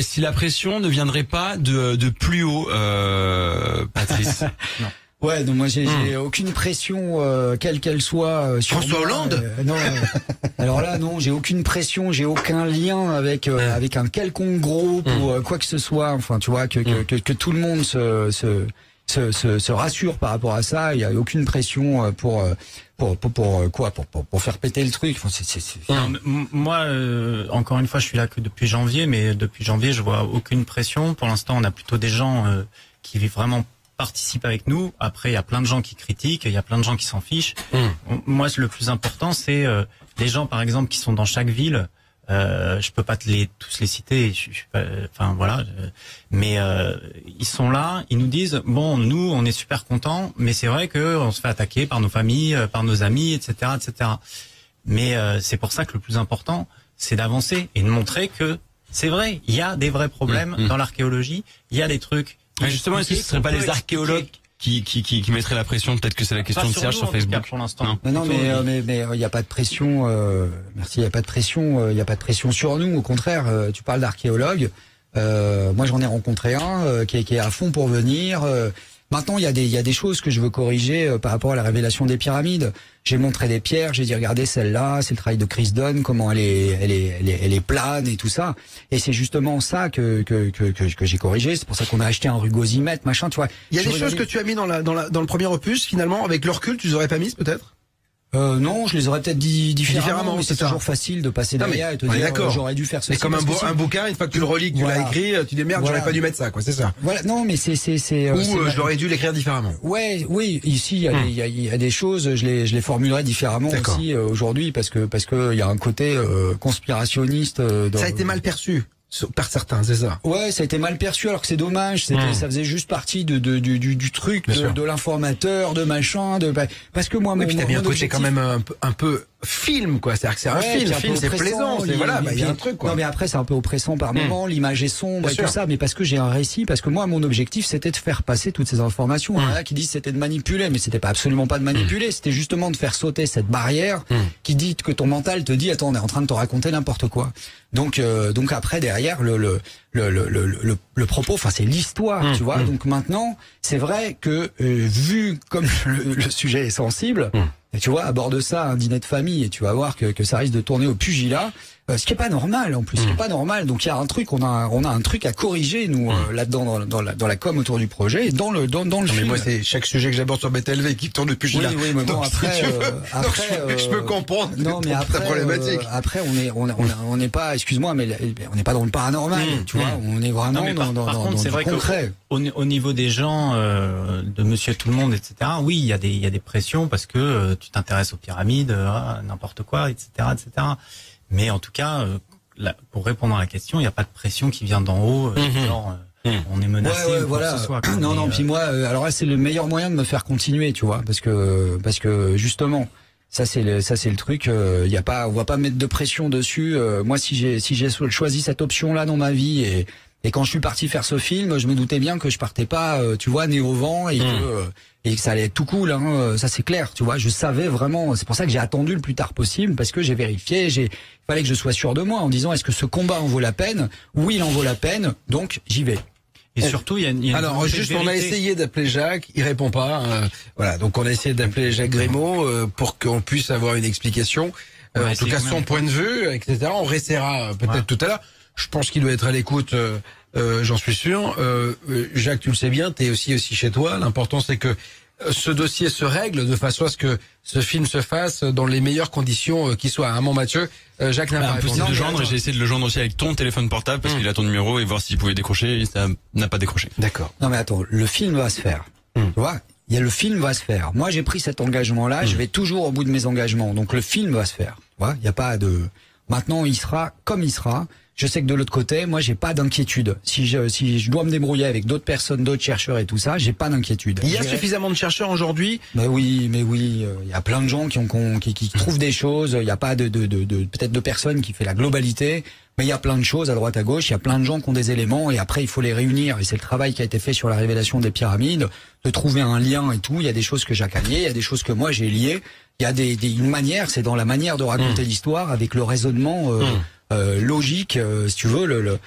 si la pression ne viendrait pas de plus haut, Patrice. Non. Ouais, donc moi j'ai aucune pression quelle qu'elle soit sur François Hollande. Non. Alors là non, j'ai aucune pression, j'ai aucun lien avec un quelconque groupe ou quoi que ce soit. Enfin, tu vois que tout le monde se rassure par rapport à ça. Il y a aucune pression pour faire péter le truc. Enfin, moi, encore une fois, je suis là que depuis janvier, mais depuis janvier, je vois aucune pression. Pour l'instant, on a plutôt des gens qui vraiment participent avec nous. Après, il y a plein de gens qui critiquent, il y a plein de gens qui s'en fichent. Moi, le plus important, c'est les gens, par exemple, qui sont dans chaque ville. Je peux pas tous les citer, enfin voilà, mais ils sont là, ils nous disent bon, nous on est super contents, mais c'est vrai que on se fait attaquer par nos familles, par nos amis, etc. Mais c'est pour ça que le plus important, c'est d'avancer et de montrer que c'est vrai, il y a des vrais problèmes dans l'archéologie, il y a des trucs. Justement, est-ce que ce serait pas les archéologues qui mettraient la pression? Peut-être que c'est la question de Serge sur Facebook. Pour l'instant. Non, mais il n'y a pas de pression. Merci, il n'y a pas de pression. Il n'y a pas de pression sur nous. Au contraire, tu parles d'archéologues. Moi, j'en ai rencontré un qui est à fond pour venir. Maintenant, il y a des choses que je veux corriger par rapport à la révélation des pyramides. J'ai montré des pierres, j'ai dit regardez celle-là, c'est le travail de Chris Dunn, comment elle est plane et tout ça. Et c'est justement ça que j'ai corrigé. C'est pour ça qu'on a acheté un rugosimètre, machin, tu vois. Il y a des choses que tu as mis dans le premier opus, finalement, avec le recul, tu les aurais pas mises peut-être? Non, je les aurais peut-être dit différemment, mais c'est ça. toujours facile de passer derrière et te dire j'aurais dû faire ceci. C'est comme un bouquin, une fois que tu le relis, que tu l'as écrit, tu dis merde, j'aurais pas dû mettre ça, quoi, c'est ça. Voilà, non, mais j'aurais dû l'écrire différemment. Ouais, oui, ici il y a des choses, je les formulerais différemment aussi aujourd'hui parce que il y a un côté conspirationniste. Ça a été mal perçu par certains, c'est ça. Ouais, ça a été mal perçu alors que c'est dommage. Ça faisait juste partie du truc, de l'informateur, de machin, parce que moi, puis t'as bien un côté quand même un peu film, quoi. C'est-à-dire que c'est un film, c'est plaisant, voilà, il y a un truc, quoi. Non, mais après, c'est un peu oppressant par moment, l'image est sombre et tout ça, mais parce que j'ai un récit, parce que moi, mon objectif, c'était de faire passer toutes ces informations. Il y en a qui disent c'était de manipuler, mais c'était pas absolument pas de manipuler, c'était justement de faire sauter cette barrière qui dit que ton mental te dit, attends, on est en train de te raconter n'importe quoi. Donc après, derrière, le propos, enfin, c'est l'histoire, tu vois. Donc maintenant, c'est vrai que, vu comme le sujet est sensible, et tu vois, à bord de ça, un dîner de famille, et tu vas voir que ça risque de tourner au pugilat, ce qui est pas normal en plus, ce qui est pas normal. Donc il y a un truc, on a un truc à corriger nous là-dedans dans la com autour du projet et dans le film. Mais moi c'est chaque sujet que j'aborde sur BTLV qui tourne au pugilat. Oui, mais bon, après je peux comprendre. Non, mais après problématique. Après on n'est pas, excuse-moi, mais on n'est pas dans le paranormal, tu vois, on est vraiment dans c'est vrai concret. Au niveau des gens, de Monsieur Tout le Monde, etc. Oui, il y a des pressions parce que tu t'intéresses aux pyramides, n'importe quoi, etc., etc. Mais en tout cas, pour répondre à la question, il n'y a pas de pression qui vient d'en haut, genre on est menacé ou quoi que ce soit. Non, puis moi, alors là, c'est le meilleur moyen de me faire continuer, tu vois, parce que justement, ça c'est le truc. On va pas mettre de pression dessus. Moi, si j'ai choisi cette option-là dans ma vie et quand je suis parti faire ce film, je me doutais bien que je partais pas, tu vois, nez au vent et que ça allait être tout cool, hein, ça c'est clair, tu vois, je savais vraiment, c'est pour ça que j'ai attendu le plus tard possible, parce que j'ai vérifié, il fallait que je sois sûr de moi en disant est-ce que ce combat en vaut la peine? Oui, il en vaut la peine, donc j'y vais. Et surtout, il y a alors juste, on a essayé d'appeler Jacques, il répond pas. Voilà, donc on a essayé d'appeler Jacques Grimaud pour qu'on puisse avoir une explication. En tout cas, son point de vue, etc. On réessayera peut-être tout à l'heure. Je pense qu'il doit être à l'écoute. J'en suis sûr. Jacques, tu le sais bien, t'es aussi chez toi. L'important, c'est que ce dossier se règle de façon à ce que ce film se fasse dans les meilleures conditions qui soient. Mon Mathieu, Jacques n'a pas répondu. Impossible de joindre. J'ai essayé de le joindre aussi avec ton téléphone portable parce qu'il a ton numéro et voir s'il pouvait décrocher. Et ça n'a pas décroché. D'accord. Non mais attends, le film va se faire. Tu vois, le film va se faire. Moi, j'ai pris cet engagement-là. Je vais toujours au bout de mes engagements. Donc le film va se faire. Tu vois, il y a pas de. Maintenant, il sera comme il sera. Je sais que de l'autre côté, moi, j'ai pas d'inquiétude. Si je dois me débrouiller avec d'autres personnes, d'autres chercheurs et tout ça, j'ai pas d'inquiétude. Il y a suffisamment de chercheurs aujourd'hui. Mais oui, il y a plein de gens qui trouvent des choses. Il y a pas peut-être de personnes qui fait la globalité, mais il y a plein de choses à droite à gauche. Il y a plein de gens qui ont des éléments et après il faut les réunir. Et c'est le travail qui a été fait sur la révélation des pyramides, de trouver un lien et tout. Il y a des choses que Jacques a liées, il y a des choses que moi j'ai liées. Il y a une manière, c'est dans la manière de raconter l'histoire avec le raisonnement. Logique, si tu veux,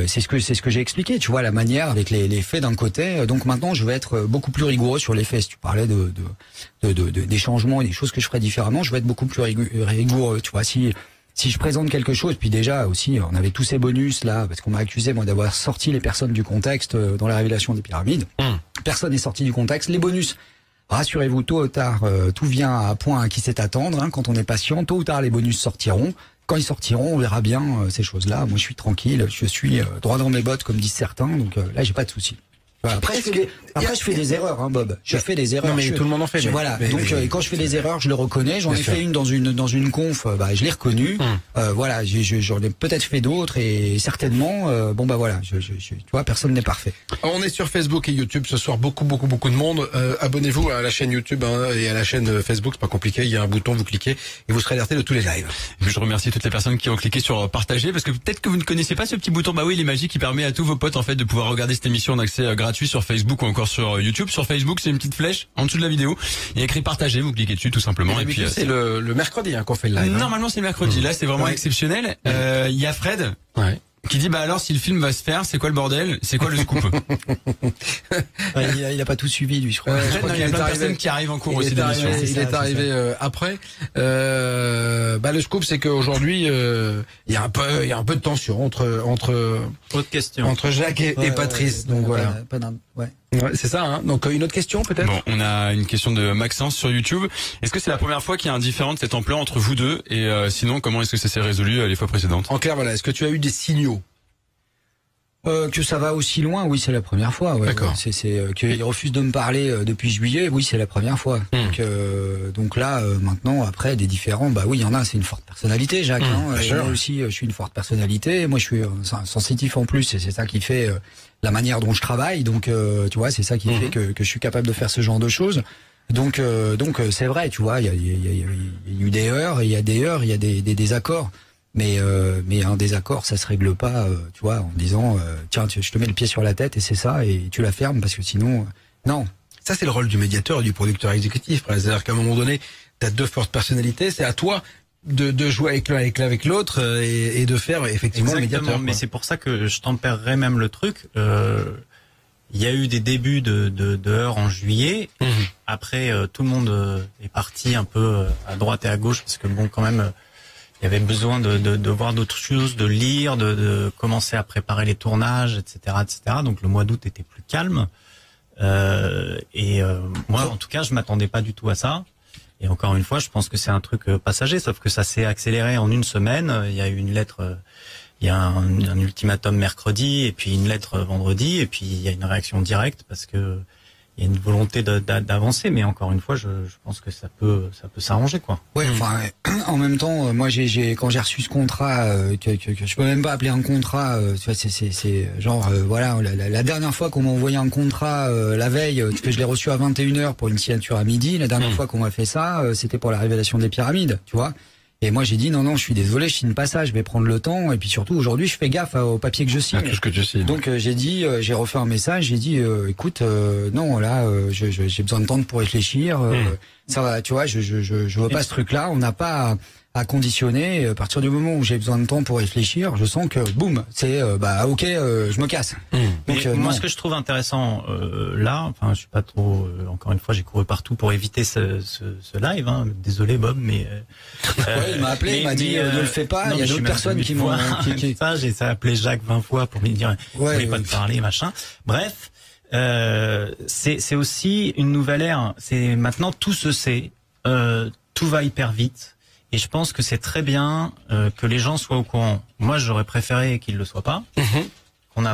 c'est ce que j'ai expliqué, tu vois, la manière avec les faits d'un côté. Donc maintenant, je vais être beaucoup plus rigoureux sur les faits. Si tu parlais des changements et des choses que je ferais différemment, je vais être beaucoup plus rigoureux, tu vois. Si je présente quelque chose, puis déjà aussi, on avait tous ces bonus là, parce qu'on m'a accusé moi d'avoir sorti les personnes du contexte dans la révélation des pyramides. Personne n'est sorti du contexte. Les bonus. Rassurez-vous, tôt ou tard, tout vient à point à qui sait attendre. Hein, quand on est patient, tôt ou tard, les bonus sortiront. Quand ils sortiront, on verra bien ces choses-là. Moi, je suis tranquille, je suis droit dans mes bottes, comme disent certains. Donc là, j'ai pas de souci. Voilà. Après, je fais des erreurs, hein, Bob. Je fais des erreurs. Non, mais tout le monde en fait. Voilà. Donc, quand je fais des erreurs, je le reconnais. J'en ai fait une dans une conf. Je l'ai reconnu. Voilà. J'en ai peut-être fait d'autres et certainement. Voilà. Tu vois, personne n'est parfait. On est sur Facebook et YouTube ce soir. Beaucoup de monde. Abonnez-vous à la chaîne YouTube et à la chaîne Facebook. C'est pas compliqué. Il y a un bouton, vous cliquez et vous serez alerté de tous les lives. Je remercie toutes les personnes qui ont cliqué sur partager parce que peut-être que vous ne connaissez pas ce petit bouton. Bah oui, il est magique. Il permet à tous vos potes en fait de pouvoir regarder cette émission en accès gratuit sur Facebook ou encore sur YouTube. Sur Facebook, c'est une petite flèche en dessous de la vidéo. Il y a écrit partager, vous cliquez dessus tout simplement. Et puis c'est le mercredi qu'on fait le live. Normalement c'est le mercredi. Là c'est vraiment exceptionnel. Il y a Fred qui dit alors si le film va se faire, c'est quoi le bordel? C'est quoi le scoop? Il a pas tout suivi lui, je crois. Il y a plein de personnes qui arrivent en cours aussi d'émission. Il est arrivé après. Le scoop c'est qu'aujourd'hui il y a un peu de tension entre Jacques et Patrice. Donc voilà. Ouais, c'est ça, hein. Donc une autre question peut-être. Bon, on a une question de Maxence sur YouTube. Est-ce que c'est la première fois qu'il y a un différend de cette ampleur entre vous deux et sinon comment est-ce que ça s'est résolu les fois précédentes? En clair, voilà, est-ce que tu as eu des signaux que ça va aussi loin? Oui, c'est la première fois. Ouais. D'accord. C'est qu'il refuse de me parler depuis juillet. Oui, c'est la première fois. Donc là, maintenant, après des différends, bah oui, il y en a. C'est une forte personnalité, Jacques. Moi aussi, je suis une forte personnalité. Moi, je suis sensitif en plus, et c'est ça qui fait la manière dont je travaille. Donc, tu vois, c'est ça qui fait que je suis capable de faire ce genre de choses. Donc, c'est vrai, tu vois, il y a eu des heures, il y a des désaccords. Mais un désaccord, ça se règle pas, tu vois, en disant tiens, je te mets le pied sur la tête et c'est ça, et tu la fermes parce que sinon, non. Ça, c'est le rôle du médiateur et du producteur exécutif. C'est-à-dire qu'à un moment donné, t'as deux fortes personnalités, c'est à toi de jouer avec l'autre et de faire effectivement le médiateur. Mais c'est pour ça que je tempérerais même le truc. Il y a eu des débuts de heures en juillet. Après, tout le monde est parti un peu à droite et à gauche parce que bon, quand même. Il y avait besoin de voir d'autres choses, de lire, de commencer à préparer les tournages, etc., etc. Donc le mois d'août était plus calme. Moi, en tout cas, je m'attendais pas du tout à ça. Et encore une fois, je pense que c'est un truc passager, sauf que ça s'est accéléré en une semaine. Il y a eu une lettre, il y a un ultimatum mercredi, et puis une lettre vendredi, et puis il y a une réaction directe parce que il y a une volonté d'avancer, mais encore une fois, je pense que ça peut s'arranger, quoi. Ouais, enfin, en même temps, moi, quand j'ai reçu ce contrat, que je peux même pas appeler un contrat, c'est genre, voilà, la dernière fois qu'on m'a envoyé un contrat la veille, que je l'ai reçu à 21h pour une signature à midi, la dernière fois qu'on m'a fait ça, c'était pour la révélation des pyramides, tu vois. Et moi j'ai dit non, je suis désolé, je signe pas ça, je vais prendre le temps. Et puis surtout aujourd'hui je fais gaffe au papier que je signe. Tout ce que tu signes. Donc j'ai dit, j'ai refait un message, j'ai dit écoute, non là, j'ai besoin de temps pour réfléchir. Ça va, tu vois, je veux pas ce truc-là. On n'a pas à conditionner. À partir du moment où j'ai besoin de temps pour réfléchir, je sens que boum, c'est ok, je me casse. Donc moi ce que je trouve intéressant là, enfin je suis pas trop, encore une fois j'ai couru partout pour éviter ce live. Hein. Désolé Bob, mais il m'a appelé, il m'a dit ne le fais pas. Il y a d'autres personnes qui m'ont. J'ai appelé Jacques 20 fois pour lui dire je voulais pas te parler, machin. Bref. C'est aussi une nouvelle ère. C'est maintenant tout se sait, tout va hyper vite, et je pense que c'est très bien que les gens soient au courant. Moi, j'aurais préféré qu'ils le soient pas,